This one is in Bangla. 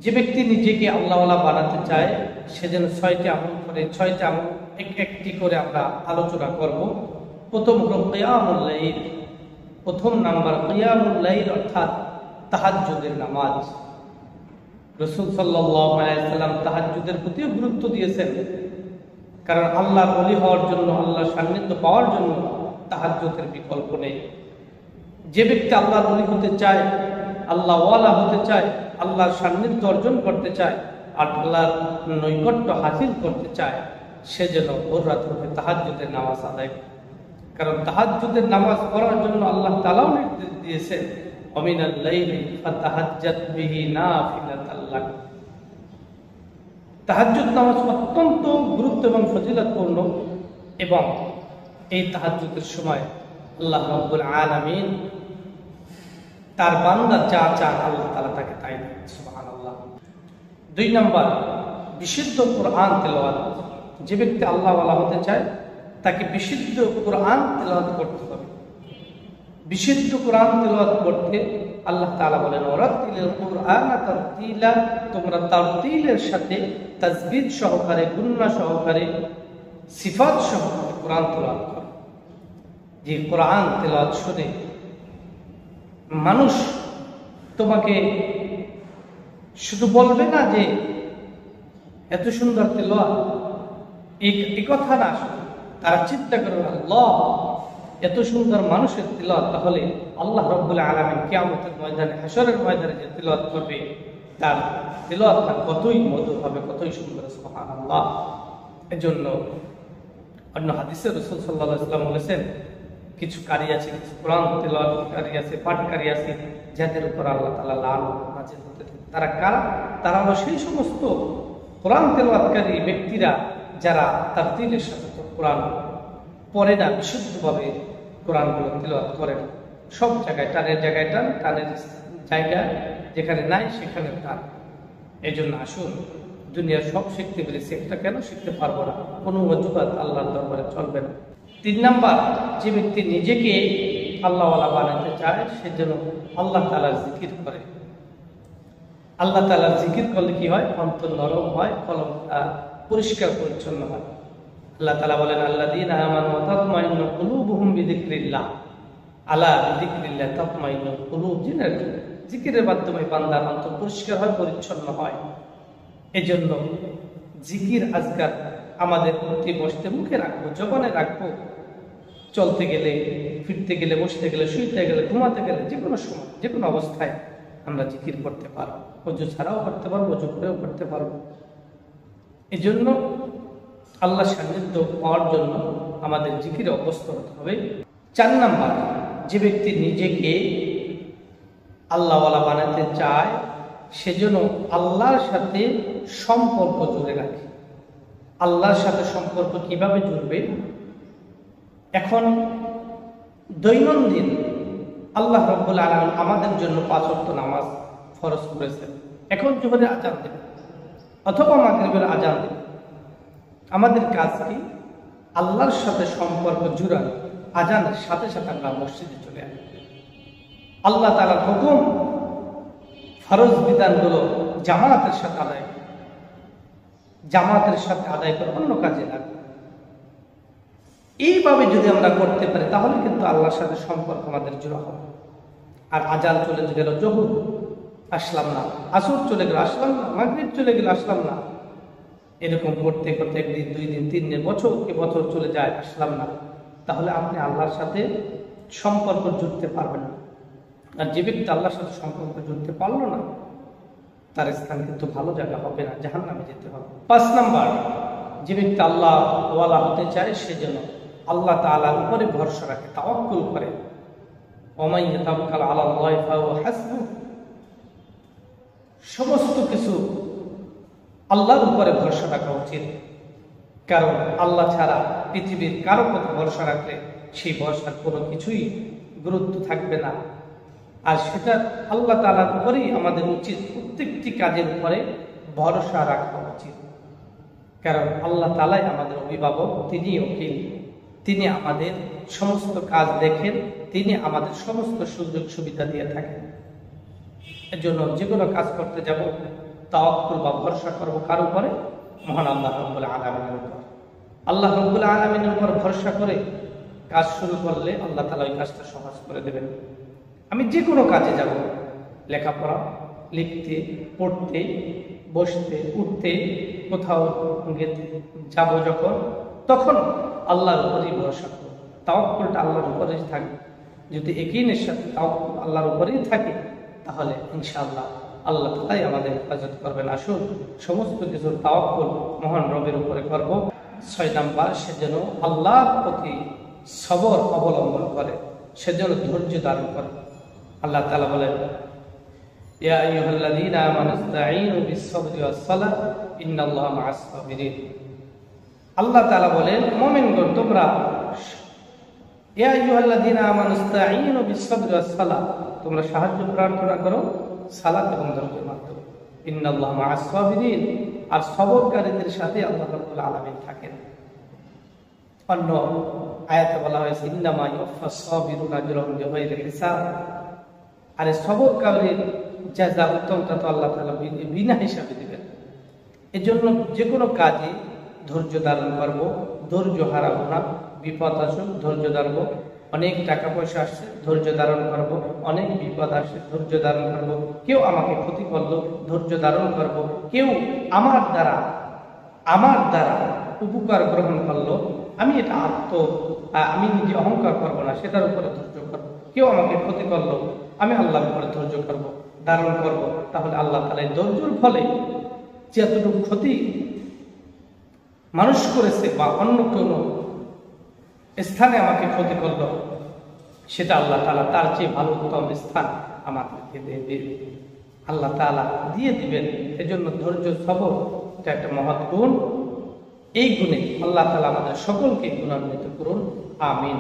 যে ব্যক্তি নিজেকে আল্লাহওয়ালা বানাতে চায় সে যেন 6টি আমল করে। 6টি আমল একটি করে আমরা আলোচনা করব। প্রথম হলো কিয়ামুল লাইল। প্রথম নাম্বার কিয়ামুল লাইল অর্থাৎ তাহাজ্জুদের নামাজ। রাসূল সাল্লাল্লাহু আলাইহি ওয়াসাল্লাম তাহাজ্জুদের প্রতিও গুরুত্ব দিয়েছেন, কারণ আল্লাহর ওলি হওয়ার জন্য, আল্লাহর সান্নিধ্য পাওয়ার জন্য তাহাজ্জুদের বিকল্প নেই। যে ব্যক্তি আল্লাহর ওলি হতে চায়, আল্লাহ ওয়ালা হতে চায়, আল্লাহর সান্নিধ্য অর্জন করতে চায়, আর আল্লাহর নৈকট্য হাসিল করতে চায়, সে যেন ভোর রাত উঠে তাহাজ্জুদের নামাজ আদায় করে। কারণ তাহাজ্জুদের নামাজ পড়ার জন্য আল্লাহ তাআলাও নির্দেশ দিয়েছেন, ওয়ামিনাল লাইলি ফাতাহাজ্জাত বিহি নাফিলাতাল লাক। তাহাজ্জুদ নামাজ অত্যন্ত গুরুত্ব এবং ফজিলতপূর্ণ, এবং এই তাহাজ্জুদের সময় আল্লাহ রাব্বুল আলামিন তার বান্দা যা চান আল্লাহ তাআলা তাকে তাই দেন। সুবহানাল্লাহ। 2 নাম্বার বিশুদ্ধ কোরআন তেলাওয়াত। যে ব্যক্তি আল্লাহ ওয়ালা হতে চায় তাকে বিশুদ্ধ কোরআন তেলাওয়াত করতে হবে। বিশুদ্ধ কোরআন তেলাওয়াত করতে আল্লাহ তাআলা বলেন, ওয়ারাতিলিল কুরআনা তারতিলা, তোমরা তারতিলের সাথে তাসবিহ সহকারে, গুন্না সহকারে, সিফাত সহকারে কোরআন তেলাওয়াত করো। যে কোরআন তেলাওয়াত শুনে মানুষ তোমাকে শুধু বলবে না যে এত সুন্দর তেলাওয়াত, এই কথা না, তারা চিন্তা করবে আল্লাহ এত সুন্দর মানুষের তিলাওয়াত, তাহলে আল্লাহ রাব্বুল আলামিন কিয়ামতের ময়দানে, হাশরের ময়দানে যে তিলাওয়াত করবে তার তিলাওয়াতটা কতই মধুর হবে, কতই সুন্দর। সুবহানাল্লাহ। এজন্য অন্য হাদিসে রাসূল সাল্লাল্লাহু আলাইহি ওয়াসাল্লাম বলেছেন, কিছু কারি আছে, কিছু কোরআন তেলাওয়াতকারী আছে, পাঠকারী আছে, যাদের উপর আল্লাহ তাআলা লানত নাযিল হতে থাকে। তারা কারা? তারা হলো সেই সমস্ত কোরআন তেলাওয়াতকারী ব্যক্তিরা যারা তারতিলের সাথে কোরআন পড়ে না, বিশুদ্ধভাবে কোরআনগুলো তেলাওয়াত করে না। সব জায়গায় টানের জায়গায় টান, টানের জায়গা যেখানে নাই সেখানে টান। এই জন্য আসুন, দুনিয়ার সব শিখতে পেরেছি, একটা কেন শিখতে পারবো না? কোনো অজুহাত আল্লাহর দরবারে চলবে না। 3 নাম্বার, যে ব্যক্তি নিজেকে আল্লাহওয়ালা বানাতে চায় সে যেন আল্লাহ তাআলার জিকির করে। আল্লাহ তাআলার জিকির করলে কি হয়? অন্তর নরম হয়, কলমটা পরিষ্কার পরিচ্ছন্ন হয়। আল্লাহ তাআলা বলেন, আল্লাযীনা আমানু ওয়া তাতমাইন্নু কুলুবুহুম বিযিকরিল্লাহ, আলা বিযিকরিল্লাহ তাতমাইন্নুল কুলুব। জিকিরের মাধ্যমে বান্দার অন্তর পরিষ্কার হয়, পরিচ্ছন্ন হয়। এজন্য জিকির আজকার আমাদের উঠতে বসতে মুখে রাখবো, জবানে রাখবো। চলতে গেলে, ফিরতে গেলে, বসতে গেলে, শুইতে গেলে, ঘুমাতে গেলে, যে কোনো সময়, যে কোনো অবস্থায় আমরা জিকির করতে পারবো। ওযু ছাড়াও করতে পারবো, ওযু করেও করতে পারবো। এজন্য আল্লাহর সান্নিধ্য পাওয়ার জন্য আমাদের জিকিরে অভ্যস্ত হতে হবে। 4 নাম্বার, যে ব্যক্তি নিজেকে আল্লাহওয়ালা বানাতে চায় সেজন্য আল্লাহর সাথে সম্পর্ক জুড়ে রাখে। আল্লাহর সাথে সম্পর্ক কিভাবে জুড়বে? এখন দৈনন্দিন আল্লাহ রাব্বুল আলামিন আমাদের জন্য 5 ওয়াক্ত নামাজ ফরজ করেছেন। এখন জোহরের আযান দেবে অথবা মাগরিবের আযান দেবে, আমাদের কাজ কি? আল্লাহর সাথে সম্পর্ক জুড়ানো। আযানের সাথে সাথে আমরা মসজিদে চলে আসি। আল্লাহ তাআলার হুকুম, ফরজ বিধানগুলো জামাতের সাথে আদায় করি, জামাতের সাথে আদায় করে অন্য কাজে লাগবে। এইভাবে যদি আমরা করতে পারি তাহলে কিন্তু আল্লাহর সাথে সম্পর্ক আমাদের জোড়া হবে। আর আযান চলে গেল, জোহর আসলাম না, আসর চলে গেল, আসলাম না, মাগরিব চলে গেল, আসলাম না, এরকম করতে করতে 1 দিন, 2 দিন, 3 দিন, বছর চলে যায়, আসলাম না, তাহলে আপনি আল্লাহর সাথে সম্পর্ক জুড়তে পারবেন না। আর যে ব্যক্তি আল্লাহর সাথে সম্পর্ক জুড়তে পারলো না, তার স্থান কিন্তু ভালো জায়গা হবে না, জাহান্নামে যেতে হবে। 5 নাম্বার, যে ব্যক্তি আল্লাহ ওয়ালা হতে চায় সে যেন আল্লাহ তাআলার উপরে ভরসা রাখে, তাওয়াক্কুল করে। ওয়ামান ইয়াতাওয়াক্কাল আলাল্লাহি ফাহুয়া হাসবুহ। সমস্ত কিছু আল্লাহর উপরে ভরসা রাখা উচিত, কারণ আল্লাহ ছাড়া পৃথিবীর কারো উপর ভরসা রাখলে সেই ভরসার কোনো কিছুই গুরুত্ব থাকবে না। আর সেটা আল্লাহ তাআলার উপরেই আমাদের উচিত, প্রত্যেকটি কাজের উপরে ভরসা রাখা উচিত। কারণ আল্লাহ তাআলাই আমাদের অভিভাবক, তিনি উকিল, তিনি আমাদের সমস্ত কাজ দেখেন, তিনি আমাদের সমস্ত সুযোগ সুবিধা দিয়ে থাকেন। এর জন্য যে কোনো কাজ করতে যাব তাওয়াক্কুল বা ভরসা করব কার উপরে? মহান আল্লাহ রাব্বুল আলামিনের উপর। আল্লাহ রাব্বুল আলামিনের উপর ভরসা করে কাজ শুরু করলে আল্লাহ তাআলা ওই কাজটা সহজ করে দেবেন। আমি যে কোনো কাজে যাব, লেখাপড়া, লিখতে, পড়তে, বসতে, উঠতে, কোথাও যাব যখন, তখন আল্লাহর উপরেই ভরসা করব। তাওয়াক্কুলটা আল্লাহর উপরেই থাকবে। যদি ইয়াকিনের সাথে তাওয়াক্কুল আল্লাহর উপরেই থাকে, তাহলে ইনশাআল্লাহ আল্লাহ তাআলাই আমাদের হেফাজত করবেন। আসুন সমস্ত কিছুর তাওয়াক্কুল মহান রবের উপরে করব। 6 নাম্বার, সে যেন আল্লাহর প্রতি সবর অবলম্বন করে, সে যেন ধৈর্য ধারণ করে। আল্লাহ তাআলা বলেন, ইয়া আইয়ুহাল্লাযীনা আমানু ইসতাঈনু বিস-সাবরি ওয়াস-সালাহ ইন্নাল্লাহা মা'আস সাবিরিন। আল্লাহ তাআলা বলেন, মুমিনগণ তোমরা, ইয়া আইয়ুহাল্লাযীনা আমানু ইসতাঈনু বিস-সাবরি ওয়াস-সালাহ, তোমরা সাহায্য প্রার্থনা করো সালাত এবং ধৈর্যের মাধ্যমে। ইন্নাল্লাহা মা'আস সাবিরিন, আর সবরকারীদের সাথে আল্লাহ রাব্বুল আলামিন থাকেন। অন্য আয়াতে বলা হয়েছে, ইন্নামা ইউফাস সাবিরুনা আজরাহুম বিগাইরি হিসাব, আর সবরকারীর জাযা উত্তমটা তো আল্লাহ তাআলা বিনা হিসাবে দিবেন। এজন্য যে কোনো কাজে ধৈর্য ধারণ করব, ধৈর্য হারাবো না। বিপদ আসুক ধৈর্য ধারব, অনেক টাকা পয়সা আসছে ধৈর্য ধারণ করব, অনেক বিপদ আসছে ধৈর্য ধারণ করব, কেউ আমাকে ক্ষতি করলো ধৈর্য ধারণ করব, কেউ আমার দ্বারা উপকার গ্রহণ করলো, আমি এটা আমি নিজে অহংকার করবো না, সেটার উপরে ধৈর্য করবো। কেউ আমাকে ক্ষতি করলো, আমি আল্লাহর উপরে ধৈর্য করব, ধারণ করব। তাহলে আল্লাহ তাআলা ধৈর্যের ফলে যতটুকু ক্ষতি মানুষ করেছে বা অন্য কোনো স্থানে আমাকে ক্ষতি করলো, সেটা আল্লাহ তাআলা তার চেয়ে ভালো উত্তম স্থান আমাদেরকে দেবে, আল্লাহ তাআলা দিয়ে দিবেন। এজন্য ধৈর্য সবর এটা একটা মহৎ গুণ। এই গুণে আল্লাহ তাআলা আমাদের সকলকে গুণান্বিত করুন। আমিন।